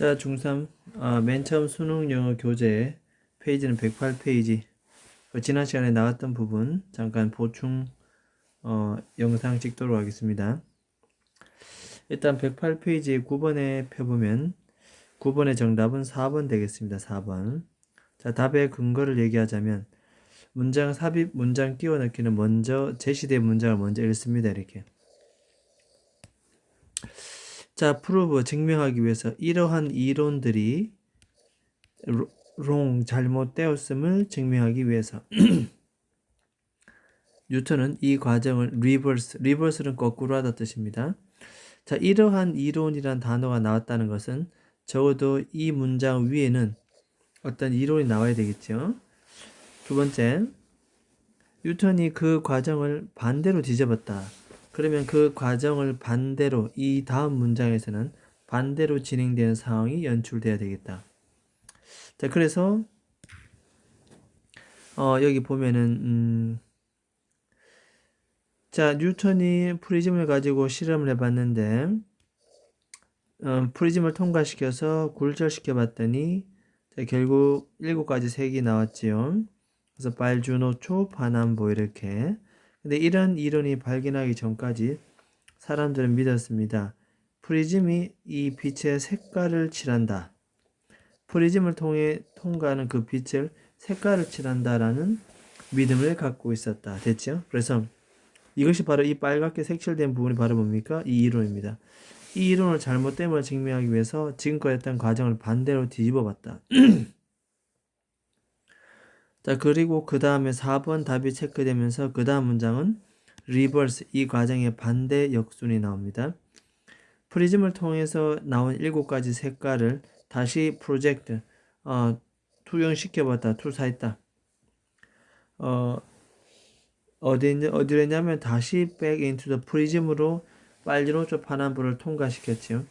자, 중3, 맨 처음 수능 영어 교재 페이지는 108페이지. 지난 시간에 나왔던 부분 잠깐 보충 영상 찍도록 하겠습니다. 일단 108페이지 9번에 펴보면 9번의 정답은 4번 되겠습니다. 4번. 자, 답의 근거를 얘기하자면 문장 삽입, 문장 끼워 넣기는 먼저 제시된 문장을 먼저 읽습니다. 이렇게. 자, 프루브 증명하기 위해서 이러한 이론들이 잘못되었음을 증명하기 위해서 뉴턴은 이 과정을 리버스는 거꾸로 하다 뜻입니다. 자, 이러한 이론이란 단어가 나왔다는 것은 적어도 이 문장 위에는 어떤 이론이 나와야 되겠죠. 두 번째, 뉴턴이 그 과정을 반대로 뒤집었다. 그러면 그 과정을 반대로 이 다음 문장에서는 반대로 진행되는 상황이 연출돼야 되겠다. 자, 그래서 여기 보면은 자, 뉴턴이 프리즘을 가지고 실험을 해봤는데 프리즘을 통과시켜서 굴절시켜 봤더니 결국 7가지 색이 나왔지요. 그래서 발주노초, 반환보 이렇게. 근데 이런 이론이 발견하기 전까지 사람들은 믿었습니다. 프리즘이 이 빛의 색깔을 칠한다. 프리즘을 통해 통과하는 그 빛을 색깔을 칠한다라는 믿음을 갖고 있었다. 됐죠? 그래서 이것이 바로 이 빨갛게 색칠된 부분이 바로 뭡니까? 이 이론입니다. 이 이론을 잘못됨을 증명하기 위해서 지금까지 했던 과정을 반대로 뒤집어 봤다. 자, 그리고 그 다음에 4번 답이 체크되면서 그 다음 문장은 리버스, 이 과정의 반대 역순이 나옵니다. 프리즘을 통해서 나온 7가지 색깔을 다시 프로젝트, 투영시켜봤다, 투사했다. 어디로 했냐면 다시 back into the prism으로 빨리노초 반환부를 통과시켰지요.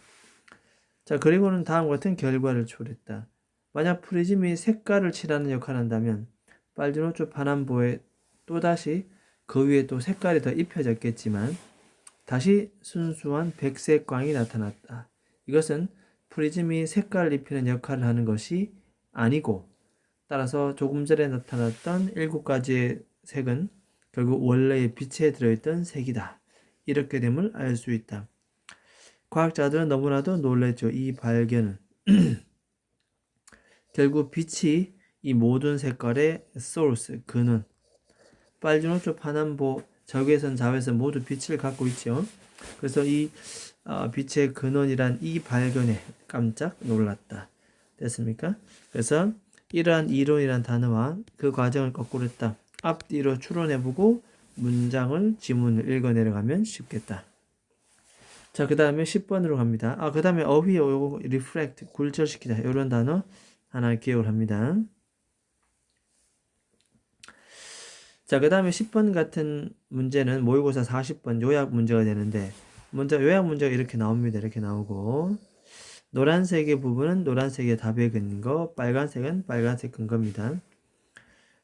자, 그리고는 다음 같은 결과를 초래했다. 만약 프리즘이 색깔을 칠하는 역할을 한다면 빨리노초 반환부에 또다시 그 위에 또 색깔이 더 입혀졌겠지만 다시 순수한 백색 광이 나타났다. 이것은 프리즘이 색깔을 입히는 역할을 하는 것이 아니고 따라서 조금 전에 나타났던 7가지의 색은 결국 원래의 빛에 들어있던 색이다. 이렇게 됨을 알 수 있다. 과학자들은 너무나도 놀랬죠. 이 발견은. 결국 빛이 이 모든 색깔의 소스, 근원. 빨주노초 파남보 적외선 자외선 모두 빛을 갖고 있죠. 그래서 이 빛의 근원이란 이 발견에 깜짝 놀랐다. 됐습니까? 그래서 이러한 이론이란 단어와 그 과정을 거꾸로 했다. 앞뒤로 추론해보고 문장을 지문을 읽어 내려가면 쉽겠다. 자, 그 다음에 10번으로 갑니다. 그 다음에 어휘, 요거 reflect, 굴절시키다 이런 단어 하나 기억을 합니다. 자, 그 다음에 10번 같은 문제는 모의고사 40번 요약 문제가 되는데 요약 문제가 이렇게 나옵니다. 이렇게 나오고 노란색의 부분은 노란색의 답의 근거, 빨간색은 빨간색 근거입니다.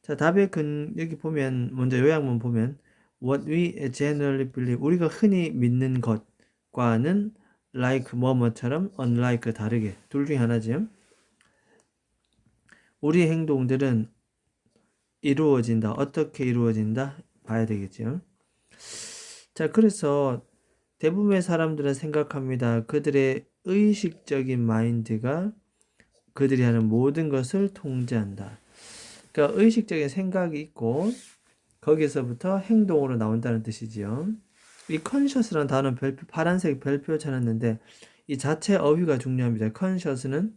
자, 답의 여기 보면 먼저 요약문 보면 what we generally believe, 우리가 흔히 믿는 것과는 like 뭐뭐처럼 unlike 다르게 둘 중에 하나죠. 우리 행동들은 이루어진다. 어떻게 이루어진다? 봐야 되겠죠. 자, 그래서 대부분의 사람들은 생각합니다. 그들의 의식적인 마인드가 그들이 하는 모든 것을 통제한다. 그러니까 의식적인 생각이 있고 거기서부터 행동으로 나온다는 뜻이지요. 이 conscious라는 단어는 파란색 별표 쳐놨는데 이 자체 어휘가 중요합니다. conscious는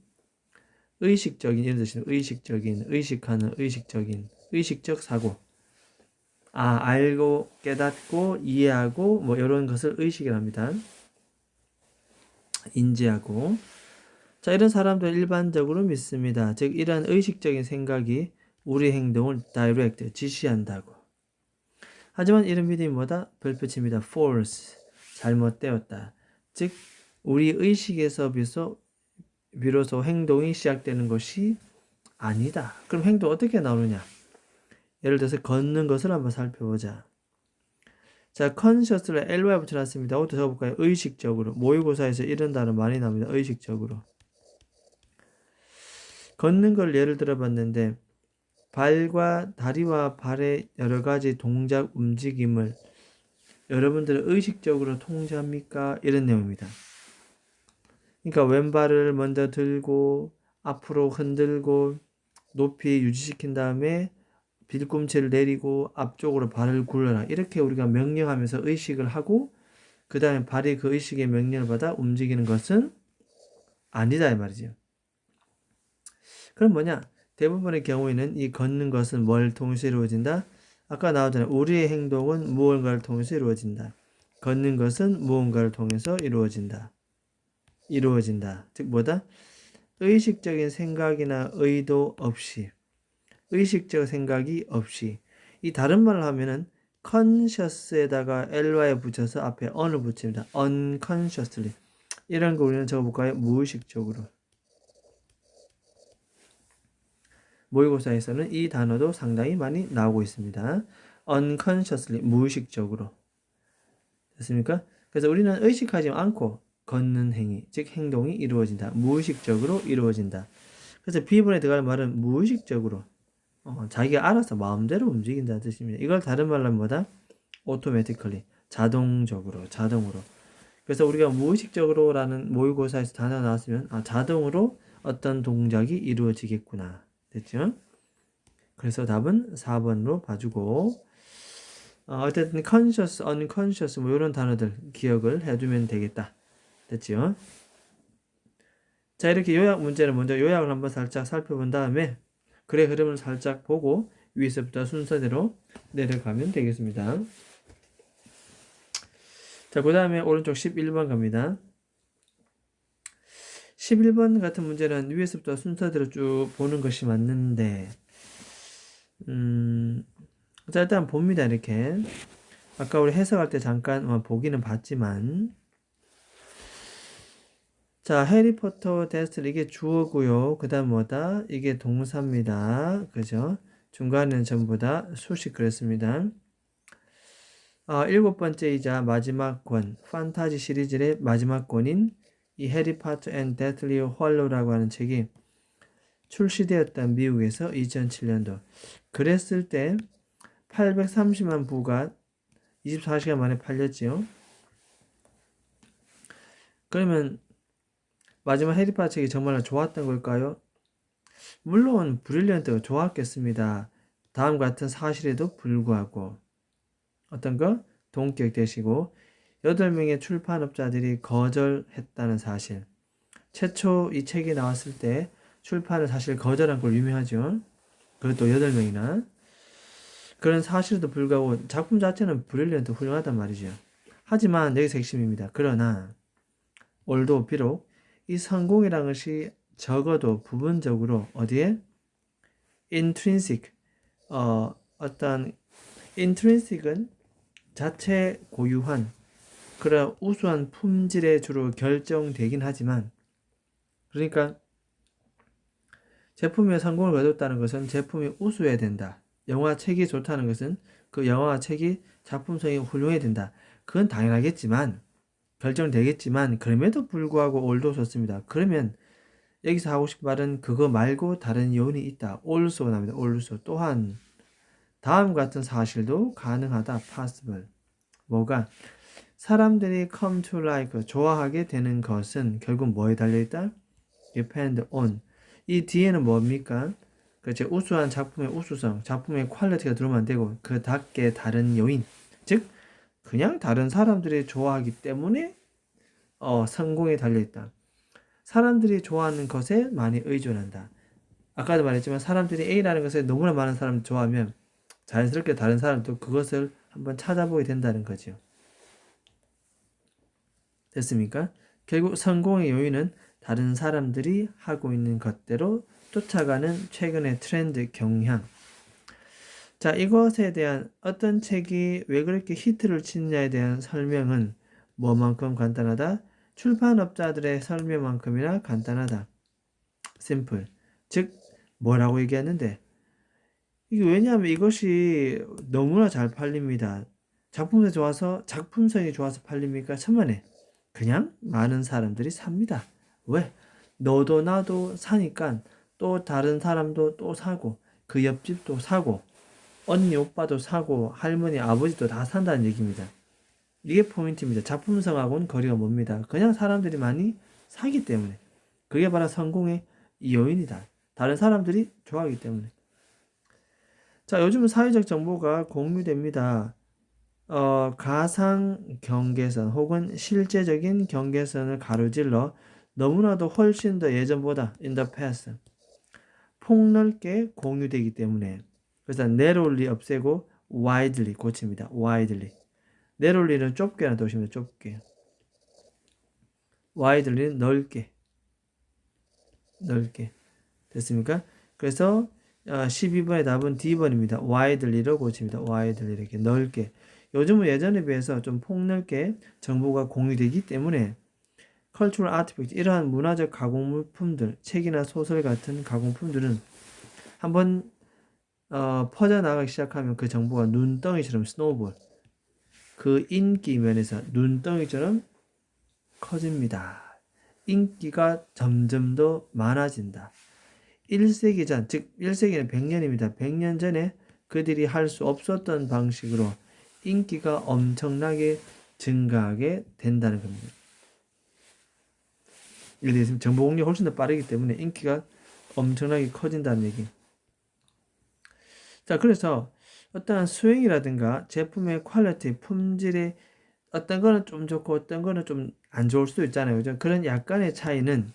의식적인 이런 뜻입니다. 의식적인, 의식하는, 의식적 사고. 알고 깨닫고 이해하고 뭐 이런 것을 의식을 합니다. 인지하고. 자, 이런 사람들 일반적으로 믿습니다. 즉 이러한 의식적인 생각이 우리 행동을 direct, 지시한다고. 하지만 이런 믿음이 뭐다? 별표칩니다. false, 잘못되었다. 즉 우리 의식에서 비로소 행동이 시작되는 것이 아니다. 그럼 행동 어떻게 나오느냐? 예를 들어서 걷는 것을 한번 살펴보자. 자, conscious를 ly 붙여놨습니다. 어떻게 적어볼까요? 의식적으로. 모의고사에서 이런 단어 많이 나옵니다. 의식적으로. 걷는 걸 예를 들어봤는데 발과 다리와 발의 여러 가지 동작 움직임을 여러분들은 의식적으로 통제합니까? 이런 내용입니다. 그러니까 왼발을 먼저 들고 앞으로 흔들고 높이 유지시킨 다음에 뒤꿈치를 내리고 앞쪽으로 발을 굴려라. 이렇게 우리가 명령하면서 의식을 하고 그 다음에 발이 그 의식의 명령을 받아 움직이는 것은 아니다 이 말이죠. 그럼 뭐냐? 대부분의 경우에는 이 걷는 것은 뭘 통해서 이루어진다? 아까 나오잖아요. 우리의 행동은 무언가를 통해서 이루어진다. 걷는 것은 무언가를 통해서 이루어진다. 즉 뭐다? 의식적인 생각이나 의도 없이, 의식적 생각이 없이. 이 다른 말을 하면은 conscious에다가 ly 붙여서 앞에 on을 붙입니다. unconsciously. 이런 거 우리는 적어볼까요? 무의식적으로. 모의고사에서는 이 단어도 상당히 많이 나오고 있습니다. unconsciously, 무의식적으로. 됐습니까? 그래서 우리는 의식하지 않고 걷는 행위, 즉 행동이 이루어진다. 무의식적으로 이루어진다. 그래서 B번에 들어갈 말은 무의식적으로 자기가 알아서 마음대로 움직인다는 뜻입니다. 이걸 다른 말로 하면 뭐다? automatically, 자동적으로, 자동으로. 그래서 우리가 무의식적으로라는 모의고사에서 단어 나왔으면 자동으로 어떤 동작이 이루어지겠구나. 됐죠? 그래서 답은 4번으로 봐주고 어쨌든 conscious, unconscious 뭐 이런 단어들 기억을 해두면 되겠다. 됐죠? 자, 이렇게 요약 문제는 먼저 요약을 한번 살짝 살펴본 다음에 글의 흐름을 살짝 보고 위에서부터 순서대로 내려가면 되겠습니다. 자, 그 다음에 오른쪽 11번 갑니다. 11번 같은 문제는 위에서부터 순서대로 쭉 보는 것이 맞는데 자, 일단 봅니다. 이렇게 아까 우리 해석할 때 잠깐 보기는 봤지만 자, 해리포터 데스트 이게 주어고요. 그 다음 뭐다? 이게 동사입니다. 그죠? 중간에는 전부 다 수식 그랬습니다. 7번째이자 마지막 권, 판타지 시리즈의 마지막 권인 이 해리포터 앤 데틀리 홀로우라고 하는 책이 출시되었던 미국에서 2007년도. 그랬을 때 830만 부가 24시간 만에 팔렸지요. 그러면 마지막 해리포터 책이 정말 좋았던 걸까요? 물론 브릴리언트가 좋았겠습니다. 다음 같은 사실에도 불구하고 어떤 거? 동기억되시고 8명의 출판업자들이 거절했다는 사실. 최초 이 책이 나왔을 때 출판을 사실 거절한 걸 유명하죠. 그것도 8명이나. 그런 사실에도 불구하고 작품 자체는 브릴리언트 훌륭하단 말이죠. 하지만 여기서 핵심입니다. 그러나 올도 비록 이 성공이라는 것이 적어도 부분적으로 어디에? intrinsic 어떤 intrinsic은 자체 고유한 그런 우수한 품질에 주로 결정되긴 하지만 그러니까 제품의 성공을 거뒀다는 것은 제품이 우수해야 된다. 영화 책이 좋다는 것은 그 영화 책이 작품성이 훌륭해야 된다. 그건 당연하겠지만 결정되겠지만 그럼에도 불구하고 올도 좋습니다. 그러면 여기서 하고 싶은 말은 그거 말고 다른 요인이 있다. also가 나옵니다. also 또한 다음 같은 사실도 가능하다. possible. 뭐가? 사람들이 come to like 좋아하게 되는 것은 결국 뭐에 달려있다? depend on. 이 뒤에는 뭡니까? 그렇죠. 우수한 작품의 우수성, 작품의 퀄리티가 들어오면 안 되고 그답게 다른 요인. 즉 그냥 다른 사람들이 좋아하기 때문에 성공에 달려있다. 사람들이 좋아하는 것에 많이 의존한다. 아까도 말했지만 사람들이 A라는 것에 너무나 많은 사람을 좋아하면 자연스럽게 다른 사람도 그것을 한번 찾아보게 된다는 거죠. 됐습니까? 결국 성공의 요인은 다른 사람들이 하고 있는 것대로 쫓아가는 최근의 트렌드 경향. 자, 이것에 대한 어떤 책이 왜 그렇게 히트를 치느냐에 대한 설명은 뭐만큼 간단하다? 출판업자들의 설명만큼이나 간단하다. 심플. 즉 뭐라고 얘기했는데 이게 왜냐하면 이것이 너무나 잘 팔립니다. 작품성이 좋아서 팔립니까? 천만에. 그냥 많은 사람들이 삽니다. 왜? 너도 나도 사니까 또 다른 사람도 또 사고, 그 옆집도 사고, 언니 오빠도 사고, 할머니 아버지도 다 산다는 얘기입니다. 이게 포인트입니다. 작품성하고는 거리가 멉니다. 그냥 사람들이 많이 사기 때문에. 그게 바로 성공의 요인이다. 다른 사람들이 좋아하기 때문에. 자, 요즘은 사회적 정보가 공유됩니다. 가상 경계선 혹은 실제적인 경계선을 가로질러 너무나도 훨씬 더 예전보다 in the past 폭넓게 공유되기 때문에, 그래서 narrowly 없애고 widely 고칩니다. widely. narrowly는 좁게라는 뜻입니다. 좁게. widely는 넓게. 됐습니까? 그래서 12번의 답은 D번입니다. widely로 고칩니다. widely 이렇게 넓게. 요즘은 예전에 비해서 좀 폭넓게 정보가 공유되기 때문에 cultural artifact, 이러한 문화적 가공물품들, 책이나 소설 같은 가공품들은 한번 퍼져나가기 시작하면 그 정보가 눈덩이처럼 스노우볼, 그 인기 면에서 눈덩이처럼 커집니다. 인기가 점점 더 많아진다. 1세기 전, 즉 1세기는 100년입니다. 100년 전에 그들이 할 수 없었던 방식으로 인기가 엄청나게 증가하게 된다는 겁니다. 이게 정보 공유가 훨씬 더 빠르기 때문에 인기가 엄청나게 커진다는 얘기. 자, 그래서 어떠한 수행이라든가 제품의 퀄리티, 품질의 어떤 거는 좀 좋고 어떤 거는 좀 안 좋을 수도 있잖아요. 그죠? 그런 약간의 차이는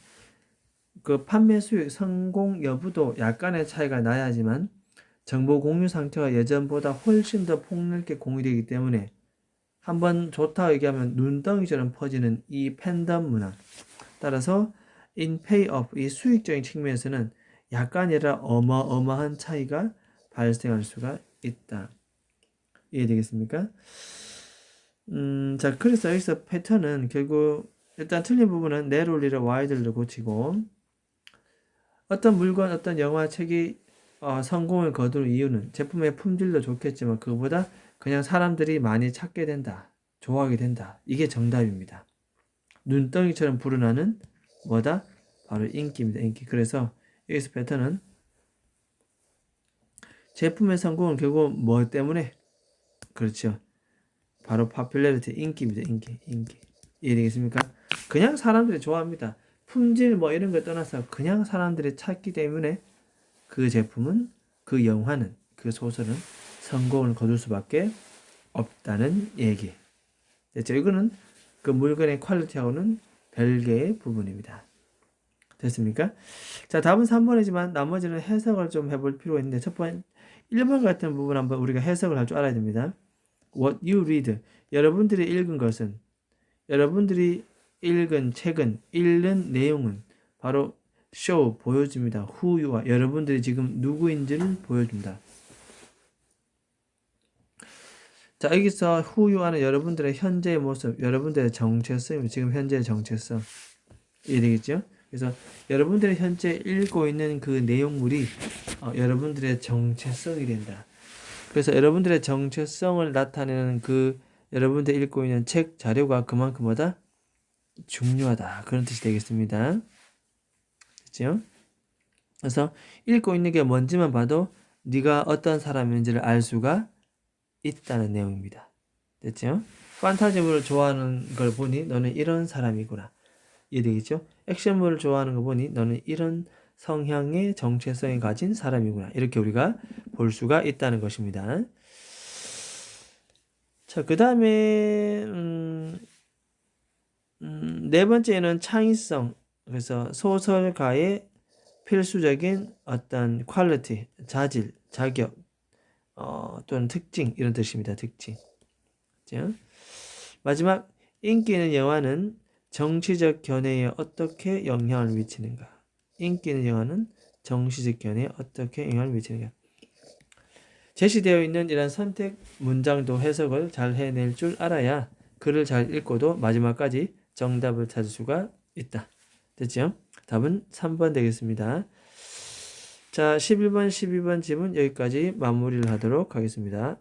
그 판매 수익, 성공 여부도 약간의 차이가 나야지만 정보 공유 상태가 예전보다 훨씬 더 폭넓게 공유되기 때문에 한번 좋다고 얘기하면 눈덩이처럼 퍼지는 이 팬덤 문화. 따라서 in payoff, 이 수익적인 측면에서는 약간이라 어마어마한 차이가 발생할 수가 있다. 이해되겠습니까? 자, 그래서 여기서 패턴은 결국 일단 틀린 부분은 narrowly를 widerly로 고치고, 어떤 물건, 어떤 영화, 책이 성공을 거두는 이유는 제품의 품질도 좋겠지만 그거보다 그냥 사람들이 많이 찾게 된다, 좋아하게 된다. 이게 정답입니다. 눈덩이처럼 불어나는 뭐다? 바로 인기입니다. 인기. 그래서 여기서 패턴은 제품의 성공은 결국 뭐 때문에? 그렇죠. 바로 popularity, 인기입니다. 인기. 이해되겠습니까? 그냥 사람들이 좋아합니다. 품질 뭐 이런 걸 떠나서 그냥 사람들이 찾기 때문에 그 제품은, 그 영화는, 그 소설은 성공을 거둘 수밖에 없다는 얘기. 됐죠? 이거는 그 물건의 퀄리티하고는 별개의 부분입니다. 됐습니까? 자, 답은 3번이지만 나머지는 해석을 좀 해볼 필요가 있는데, 첫 번째 1번 같은 부분 한번 우리가 해석을 할 줄 알아야 됩니다. What you read, 여러분들이 읽은 것은, 여러분들이 읽은 책은, 읽는 내용은 바로 show, 보여줍니다. who you are, 여러분들이 지금 누구인지를 보여준다. 자, 여기서 who you are는 여러분들의 현재의 모습, 여러분들의 정체성입니다. 지금 현재의 정체성. 이해되겠죠? 그래서 여러분들이 현재 읽고 있는 그 내용물이 여러분들의 정체성이 된다. 그래서 여러분들의 정체성을 나타내는 그 여러분들이 읽고 있는 책, 자료가 그만큼 뭐다? 중요하다. 그런 뜻이 되겠습니다. 됐죠? 그래서 읽고 있는 게 뭔지만 봐도 네가 어떤 사람인지를 알 수가 있다는 내용입니다. 됐죠? 판타지물을 좋아하는 걸 보니 너는 이런 사람이구나. 이해되겠죠? 액션물을 좋아하는 거 보니 너는 이런 성향의 정체성을 가진 사람이구나. 이렇게 우리가 볼 수가 있다는 것입니다. 자, 그 다음에 네 번째는 창의성. 그래서 소설가의 필수적인 어떤 퀄리티, 자질, 자격, 또는 특징, 이런 뜻입니다. 특징. 그렇죠? 마지막, 인기 있는 영화는 정치적 견해에 어떻게 영향을 미치는가? 인기 있는 영화는 정치적 견해에 어떻게 영향을 미치는가? 제시되어 있는 이런 선택 문장도 해석을 잘 해낼 줄 알아야 글을 잘 읽고도 마지막까지 정답을 찾을 수가 있다. 됐죠? 답은 3번 되겠습니다. 자, 11번, 12번 질문 여기까지 마무리를 하도록 하겠습니다.